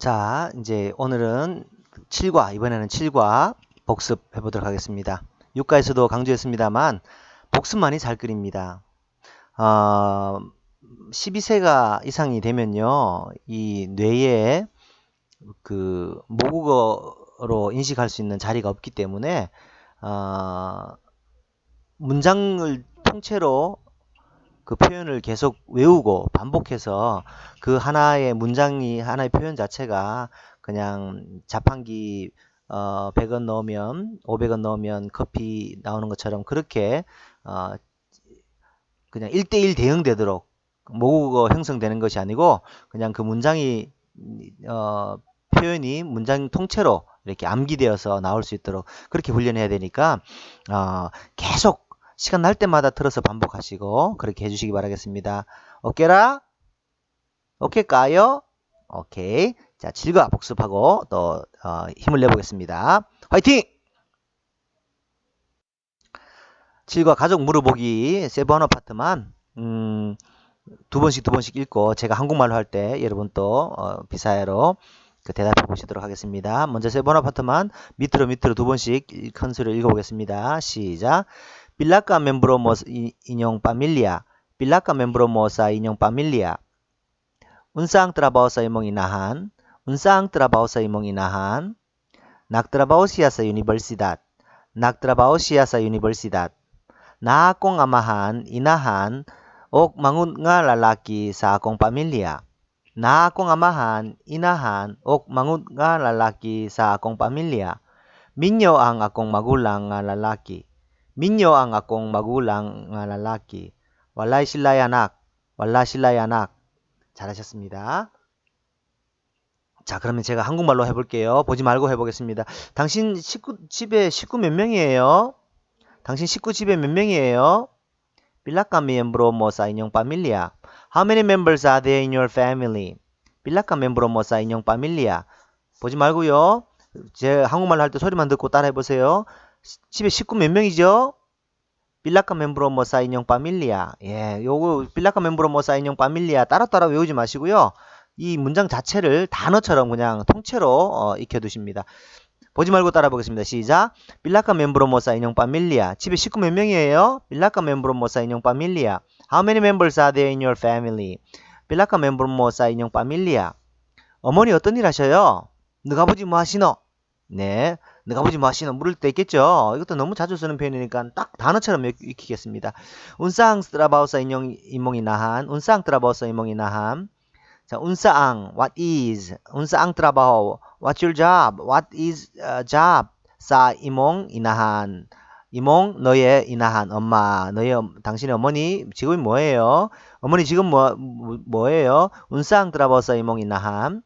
자, 이제 오늘은 7과, 이번에는 7과 복습해 보도록 하겠습니다. 6과에서도 강조했습니다만, 복습만이 잘 끓입니다. 12세가 이상이 되면요, 이 뇌에 그 모국어로 인식할 수 있는 자리가 없기 때문에, 문장을 통째로 그 표현을 계속 외우고 반복해서 그 하나의 문장이 하나의 표현 자체가 그냥 자판기 100원 넣으면 500원 넣으면 커피 나오는 것처럼 그렇게 그냥 1대1 대응되도록 모국어 형성되는 것이 아니고 그냥 그 문장이 표현이 문장 통째로 이렇게 암기되어서 나올 수 있도록 그렇게 훈련해야 되니까 계속 시간 날 때마다 틀어서 반복하시고 그렇게 해주시기 바라겠습니다. 오케이라? 오케이까요? 오케이. 자, 7과 복습하고 또 힘을 내보겠습니다. 화이팅! 7과 가족 물어보기 세번 파트만 두 번씩 읽고 제가 한국말로 할 때 여러분 또 비사야로 대답해 보시도록 하겠습니다. 먼저 세번 파트만 밑으로 두 번씩 큰 소리로 읽어보겠습니다. 시작. Pila ka membro mo sa inyong pamilya? Pila ka membro mo sa inyong pamilya? Unsa ang trabaho sa imong inahan? Unsa ang trabaho sa imong inahan? Nagtrabaho siya sa universidad. Nagtrabaho siya sa universidad. Naa akong amahan, inahan, o mangun nga lalaki sa akong pamilya. Naa akong amahan, inahan, o mangun nga lalaki sa akong pamilya. Minyo ang akong magulang nga lalaki. Minyo ang akong magulang nga lalaki. Walay sila'y anak. Wala sila'y anak. 잘하셨습니다. 자, 그러면 제가 한국말로 해볼게요. 보지 말고 해보겠습니다. 당신 집에 식구 몇 명이에요? 당신 식구 집에 몇 명이에요? Pila ka miyembro mo sa inyong pamilya? How many members are there in your family? Pila ka miyembro mo sa inyong pamilya? 보지 말고요. 제 한국말로 할 때 소리만 듣고 따라해보세요. 집에 식구 몇 명이죠? 빌라카 멤브로 뭐 사인용 파밀리아. 예, 요거 빌라카 멤브로 뭐 사인용 파밀리아 따라 외우지 마시고요. 이 문장 자체를 단어처럼 그냥 통째로 익혀두십니다. 보지 말고 따라 보겠습니다. 시작. 빌라카 멤브로 뭐 사인용 파밀리아. 집에 식구 몇 명이에요? 빌라카 멤브로 뭐 사인용 파밀리아. How many members are there in your family? 빌라카 멤브로 뭐 사인용 파밀리아. 어머니 어떤 일 하셔요? 너가 아버지 뭐 하시노? 네, 너가 아버지 뭐 하시노? 물을 때 있겠죠? 이것도 너무 자주 쓰는 표현이니까 딱 단어처럼 익히겠습니다. 운상 트라바우사 인몽이 나한. 운상 트라바우사 인몽이 나한. 자, 운사ang, what is? 운사ang trabaho, what's your job? What is job? Sa imong inahan. imong 너의 inahan, 엄마, 당신의 어머니 직업이 뭐예요? 어머니 지금 뭐예요? 운사ang trabaho sa imong inahan.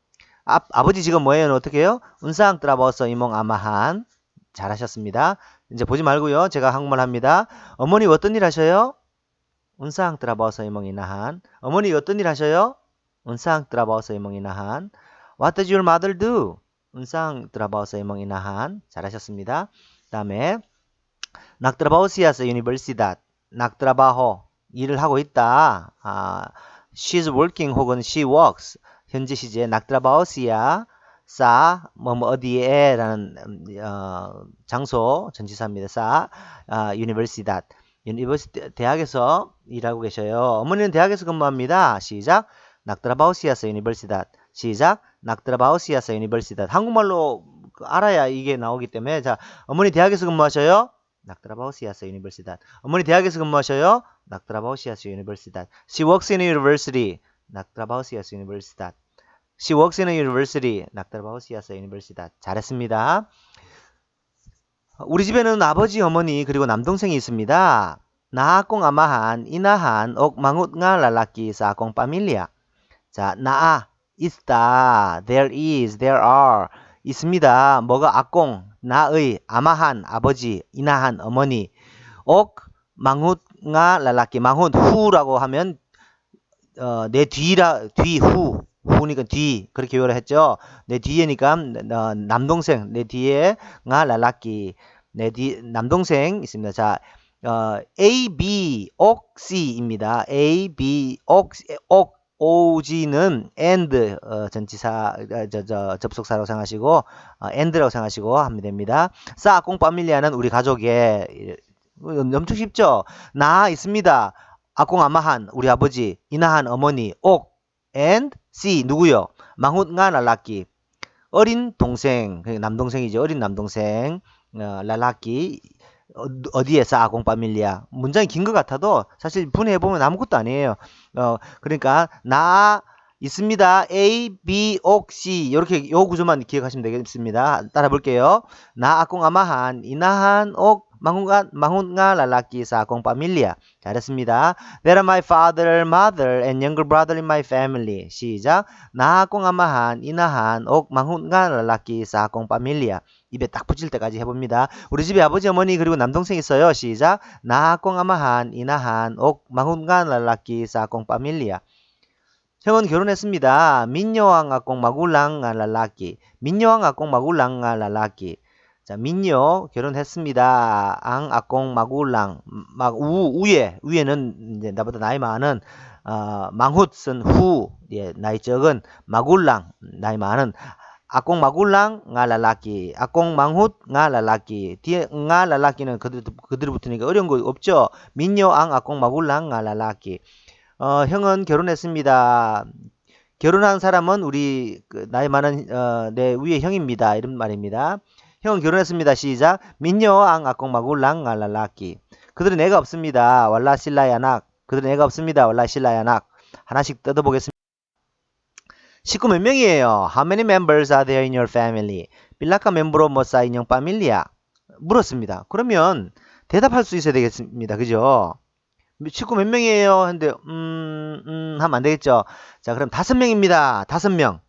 아버지 지금 뭐예요? 어떻게 해요? 운상 트라버서 이몽 아마한. 잘하셨습니다. 이제 보지 말고요. 제가 한국말 합니다. 어머니 어떤 일 하셔요? 운상 트라버서 이몽 이나한. 어머니 어떤 일 하셔요? 운상 트라버서 이몽 이나한. What does your mother do? 운상 트라버서 이몽 이나한. 잘하셨습니다. 다음에 nagtrabaho siya sa universidad. nagtrabaho 일을 하고 있다. she's working 혹은 she works. 현재 시제 nagtrabaho siya sa 어디에라는 장소 전치사입니다. sa universidad. 대학에서 일하고 계셔요. 어머니는 대학에서 근무합니다. 시작. nagtrabaho siya sa universidad. 시작. nagtrabaho siya sa universidad. 한국말로 알아야 이게 나오기 때문에 자, 어머니 대학에서 근무하셔요? nagtrabaho siya sa universidad. 어머니 대학에서 근무하셔요? nagtrabaho siya sa universidad. She works in a university. nagtrabaho siya sa universidad. She works in a university. nagtrabaho siya sa universidad. 잘했습니다. 우리 집에는 아버지, 어머니 그리고 남동생이 있습니다. 나 akong amahan, inahan, ok mangut nga lalaki sa akong pamilya. 자, 나 있다. There is, there are. 있습니다. 뭐가 akong, 나의, amahan, 아버지, inahan, 어머니. ok mangut nga lalaki. mangut, 후라고 하면 내 뒤, 후. 후니까 뒤 그렇게 외우라 했죠. 내 뒤에니까 남동생 내 뒤에 nga lalaki 내 뒤 남동생 있습니다. 자, A, B, 옥, C입니다. A, B, 옥 og는 and 전치사 접속사라고 생각하시고 and라고 생각하시고 하면 됩니다. 사 아콩 파밀리아는 우리 가족의 엄청 쉽죠. 나 있습니다. 아콩 아마한 우리 아버지, 이나한 어머니, 옥 and 씨 누구요? 망훗nga 랄라키 어린 동생, 남동생이죠. 어린 남동생 랄라키 어디에 사아공 파밀리아 문장이 긴 것 같아도 사실 분해해보면 아무것도 아니에요. 그러니까 나 있습니다. A, B, 옥, C 이렇게 요 구조만 기억하시면 되겠습니다. 따라 볼게요. 나 아공 아마한 이나한 옥 망훈가 랄라키 사아공 파밀리아 잘했습니다. There are my father, mother and younger brother in my family. 시작. 나 아공 아마한 이나한 옥 망훈가 랄라키 사아공 파밀리아 입에 딱 붙일 때까지 해봅니다. 우리 집에 아버지, 어머니 그리고 남동생 있어요. 시작. 나하콩 아마한 이나한 옥 망훈간 랄라키 사콩 파밀리아. 형은 결혼했습니다. 민요왕 아콩 마굴랑 랄라키. 민요왕 아콩 마굴랑 랄라키. 자, 민요 결혼했습니다. 앙 아콩 마굴랑 우에는 이제 나보다 나이 많은 망훗은 후 나이 적은 마굴랑 나이 많은 아콩 마굴랑 nga lalaki. 아콩 망훗 nga lalaki. 뒤에 nga lalaki는 그대로 붙으니까 어려운 거 없죠. 민요 앙 아콩 마굴랑 nga lalaki. 형은 결혼했습니다. 결혼한 사람은 우리 나이 많은 내 위에 형입니다. 이런 말입니다. 형은 결혼했습니다. 시작. 민요 앙 아콩 마굴랑 nga lalaki. 그들은 애가 없습니다. 왈라 실라야낙. 그들은 애가 없습니다. 왈라 실라야낙. 하나씩 뜯어보겠습니다. 식구 몇 명이에요? How many members are there in your family? 빌라카 멤버로 뭐사 인형 파밀리아? 물었습니다. 그러면 대답할 수 있어야 되겠습니다. 그죠? 식구 몇 명이에요? 근데 하면 안 되겠죠? 자, 그럼 5명입니다. 5명.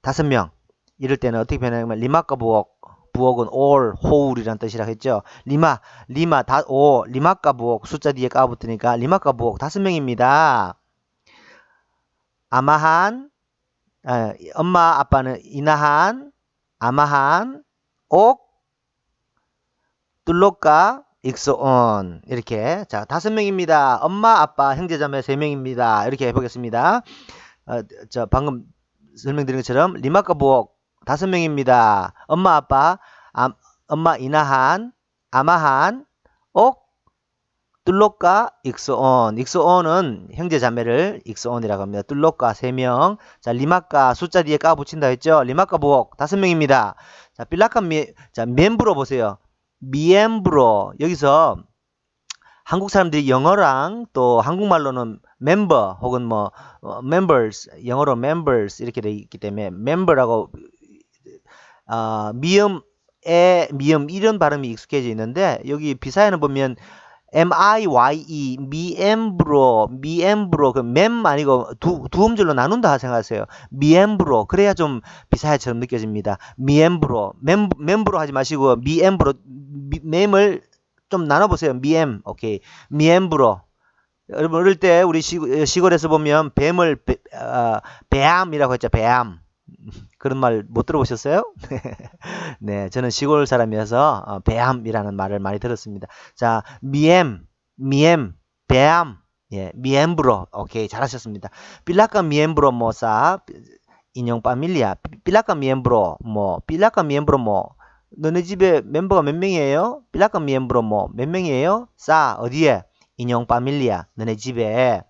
5명. 이럴 때는 어떻게 변하냐면 리마카 부엌. 부엌은 all, whole이라는 뜻이라 했죠. 리마, 리마카 부엌 숫자 뒤에 까붙으니까 리마카 부엌 5명입니다. 아마한 엄마 아빠는 이나한 아마한 옥 뚫로까 익소온 이렇게 자 5명입니다. 엄마 아빠 형제자매 3명입니다. 이렇게 해보겠습니다. 저 방금 설명드린 것처럼 리마카 부엌 5명입니다. 엄마 아빠 엄마 이나한 아마한 옥 뚫로까 익소온. 익소온은 형제자매를 익소온이라고 합니다. 뚫로까 3명. 자, 리마까 숫자 뒤에 까 붙인다 했죠. 리마까 부엌 5명입니다. 자, 빌라카 멤브로 보세요. 미엠브로. 여기서 한국 사람들이 영어랑 또 한국말로는 멤버 혹은 뭐 members 영어로 members 이렇게 돼 있기 때문에 멤버라고 미음 이런 발음이 익숙해져 있는데 여기 비사에는 보면 M-I-Y-E, 미엠브로, 그 맴 아니고 두 음절로 나눈다 생각하세요. 미엠브로, 그래야 좀 비사야처럼 느껴집니다. 미엠브로, 멤브로 하지 마시고, 미엠브로, 맴을 좀 나눠보세요. 미엠, 오케이. 미엠브로. 여러분, 어릴 때 우리 시골에서 보면 뱀을, 배암이라고 했죠, 배암. 그런 말 못 들어보셨어요? 네, 저는 시골 사람이어서 배암이라는 말을 많이 들었습니다. 자, 미엠, 배암, 예, 미엠브로, 오케이, 잘하셨습니다. 빌라카 미엠브로 모사 인형 파밀리아, 빌라카 미엠브로 뭐, 너네 집에 멤버가 몇 명이에요? 빌라카 미엠브로 뭐, 몇 명이에요? 싸, 어디에? 인형 파밀리아, 너네 집에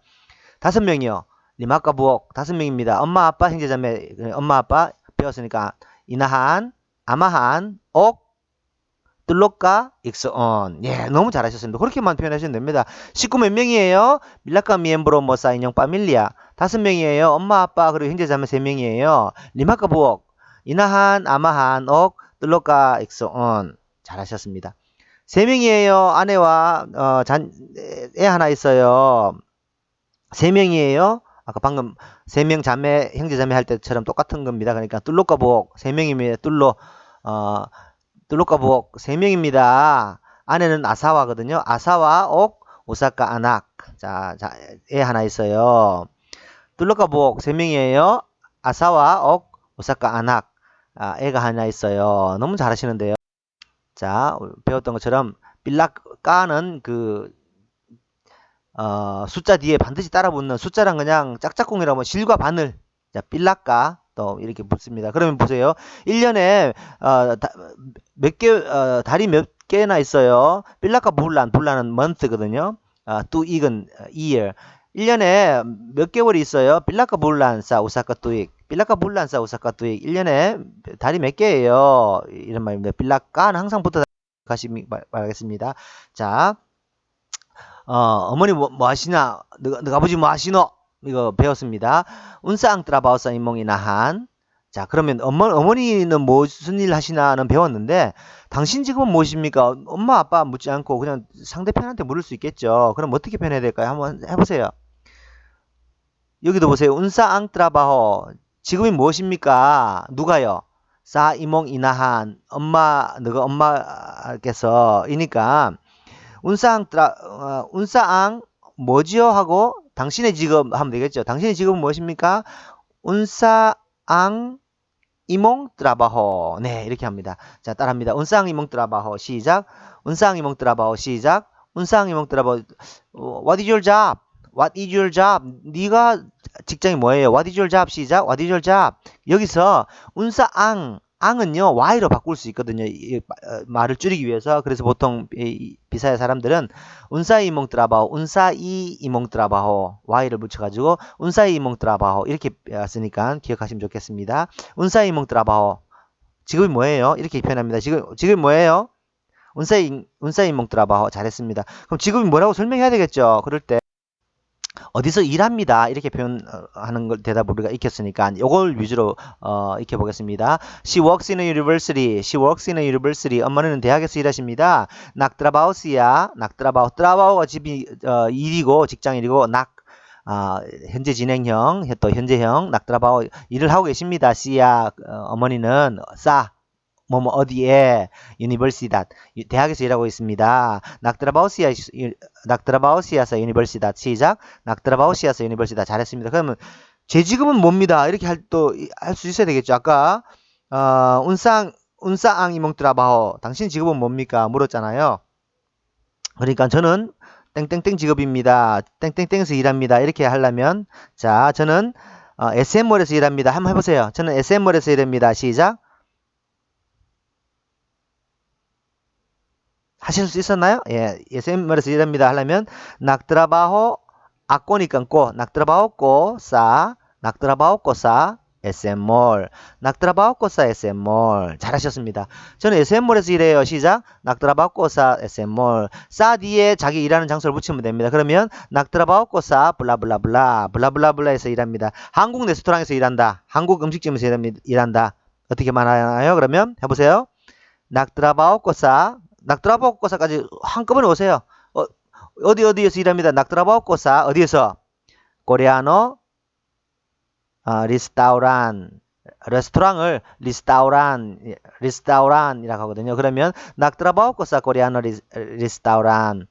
5명이요. 리마카 부엌 5명입니다. 엄마, 아빠, 형제자매, 엄마, 아빠 배웠으니까 이나한, 아마한, 옥, 뚫로까, 익소온. 예, 너무 잘하셨습니다. 그렇게만 표현하시면 됩니다. 식구 몇 명이에요? 밀라카 미엠브로 모사 인형 파밀리아 5명이에요. 엄마, 아빠, 그리고 형제자매 3명이에요. 리마카 부엌, 이나한, 아마한, 옥, 뚫로까, 익소온. 잘하셨습니다. 3명이에요. 아내와 애 하나 있어요. 3명이에요. 아까 방금 3명 자매, 형제자매 할 때처럼 똑같은 겁니다. 그러니까 뚫로까 부엌 3명입니다. 뚫로까 부엌 3명입니다. 아내는 아사와거든요. 아사와 옥 오사카 아낙. 자, 애 하나 있어요. 뚫로까 부엌 3명이에요. 아사와 옥 오사카 아낙. 애가 하나 있어요. 너무 잘하시는데요. 자, 배웠던 것처럼 빌라까는 그 숫자 뒤에 반드시 따라 붙는 숫자랑 그냥 짝짝꿍이라고 하면 실과 바늘. 자, 삘라까 또 이렇게 붙습니다. 그러면 보세요. 1년에 달이 몇 개나 있어요. 삘라까 불란은 month거든요. 뚜익은 year. 1년에 몇 개월이 있어요. 삘라까 불란사 우사카 뚜익. 삘라까 불란사 우사카 뚜익. 1년에 달이 몇 개예요. 이런 말입니다. 삘라까는 항상 붙어 가시기 바라겠습니다. 자, 어머니 뭐 하시나? 너가 아버지 뭐 하시노? 이거 배웠습니다. 운쌍 트라바우사 인몽이 나한. 자, 그러면 어머니는 무슨 일 하시나는 배웠는데, 당신 직업은 무엇입니까? 엄마, 아빠 묻지 않고 그냥 상대편한테 물을 수 있겠죠. 그럼 어떻게 표현해야 될까요? 한번 해보세요. 여기도 보세요. 운쌍 트라바호. 직업이 무엇입니까? 누가요? 사 이몽 이나한. 너가 엄마께서 이니까, 운쌍 뭐지요? 하고 당신의 직업 하면 되겠죠. 당신의 직업은 무엇입니까? 운쌍 이몽 트라바호. 네, 이렇게 합니다. 자, 따라합니다. 운쌍 이몽 트라바호. 시작. 운쌍 이몽 트라바호. 시작. 운쌍 이몽 트라바호. What is your job? What is your job? 네가 직장이 뭐예요? What is your job? 시작. What is your job? 여기서 운쌍 앙은요 Y로 바꿀 수 있거든요. 말을 줄이기 위해서. 그래서 보통 비사야 사람들은 운사이 이몽 트라바호, 운사이 이몽 트라바호 Y를 붙여가지고 운사이 이몽 트라바호 이렇게 쓰니까 기억하시면 좋겠습니다. 운사이 이몽 트라바호. 직업이 뭐예요? 이렇게 표현합니다. 직업이 뭐예요? 운사이 이몽 트라바호. 잘했습니다. 그럼 직업이 뭐라고 설명해야 되겠죠? 그럴 때 어디서 일합니다. 이렇게 표현하는 걸 대답 우리가 익혔으니까 이걸 위주로 익혀보겠습니다. She works in a university. She works in a university. 엄마는 대학에서 일하십니다. 낙드라바우스야. 트라바우가 집이 일이고 직장일이고 현재 진행형 또 현재형 낙드라바우 일을 하고 계십니다. 씨야 어머니는 어디에 유니버시닷 대학에서 일하고 있습니다. 낙드라바우시아사 유니버시닷 시작. 낙드라바우시아사 유니버시닷 잘했습니다. 그러면 제 직업은 뭡니다. 이렇게 할 수 있어야 되겠죠. 아까 운쌍 이몽트라바호 당신 직업은 뭡니까? 물었잖아요. 그러니까 저는 땡땡땡 직업입니다. 땡땡땡에서 일합니다. 이렇게 하려면 자 저는 SM몰에서 일합니다. 한번 해보세요. 저는 SM몰에서 일합니다. 시작. 하실 수 있었나요? 예, SM몰에서 일합니다. 하려면 낙드라바호 아꼬니까 꼬 낙드라바호 꼬싸 SM몰 낙드라바호 꼬싸 SM몰 잘하셨습니다. 저는 SM몰에서 일해요. 시작. 낙드라바호 꼬싸 SM몰 싸 뒤에 자기 일하는 장소를 붙이면 됩니다. 그러면 낙드라바호 꼬싸 블라블라블라에서 일합니다. 한국 레스토랑에서 일한다. 한국 음식점에서 일한다. 어떻게 말하나요? 그러면 해보세요. 낙드라바호 꼬싸 낙드라바오코사까지 한꺼번에 오세요. 어디에서 일합니다. 낙드라바오코사 어디에서? 코레아노 레스토랑을 리스타우란이라고 하거든요. 그러면 낙드라바오코사 코레아노 리스타우란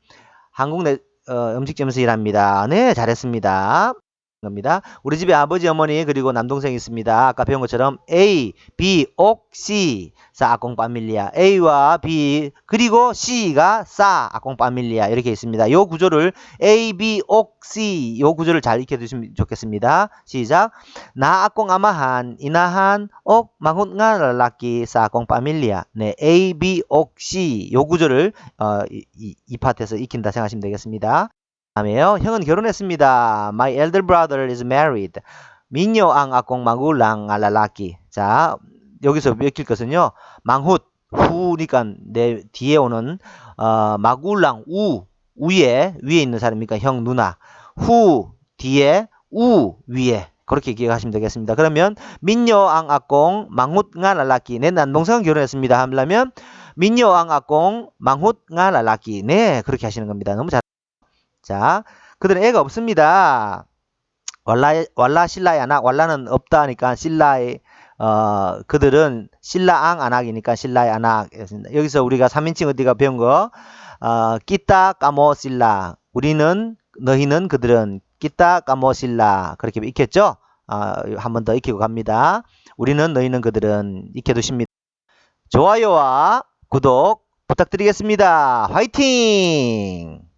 한국 음식점에서 일합니다. 네, 잘했습니다. 겁니다. 우리 집에 아버지, 어머니 그리고 남동생이 있습니다. 아까 배운 것처럼 A, B, 옥, C 사 아콩 파밀리아 A와 B 그리고 C가 사 아콩 파밀리아 이렇게 있습니다. 요 구조를 A, B, 옥, C 요 구조를 잘 익혀두시면 좋겠습니다. 시작. 나 아콩 아마한 이나한 옥 망훈가 랄라키 사 아콩 파밀리아 네 A, B, 옥, C 요 구조를 이 파트에서 익힌다 생각하시면 되겠습니다. 다음에요. 형은 결혼했습니다. My elder brother is married. 민요 ang akong magulang lalaki. 자, 여기서 익힐 것은요. 망훗 후니까 내 뒤에 오는 마굴랑 위에 있는 사람이니까 형 누나. 후 뒤에 위에 그렇게 기억하시면 되겠습니다. 그러면 민요 ang akong 망훗 nga lalaki. 내 남동생은 결혼했습니다. 하려면 민요 ang akong 망훗 nga lalaki. 네, 그렇게 하시는 겁니다. 너무 잘. 자, 그들은 애가 없습니다. 왈라 신라의 안악, 왈라는 없다 하니까 신라의 그들은 신라앙 안악이니까 신라의 안악. 여기서 우리가 3인칭 어디가 배운 거 끼따 까모 신라. 우리는 너희는 그들은 끼따 까모 신라. 그렇게 익혔죠? 한 번 더 익히고 갑니다. 우리는 너희는 그들은 익혀두십니다. 좋아요와 구독 부탁드리겠습니다. 화이팅!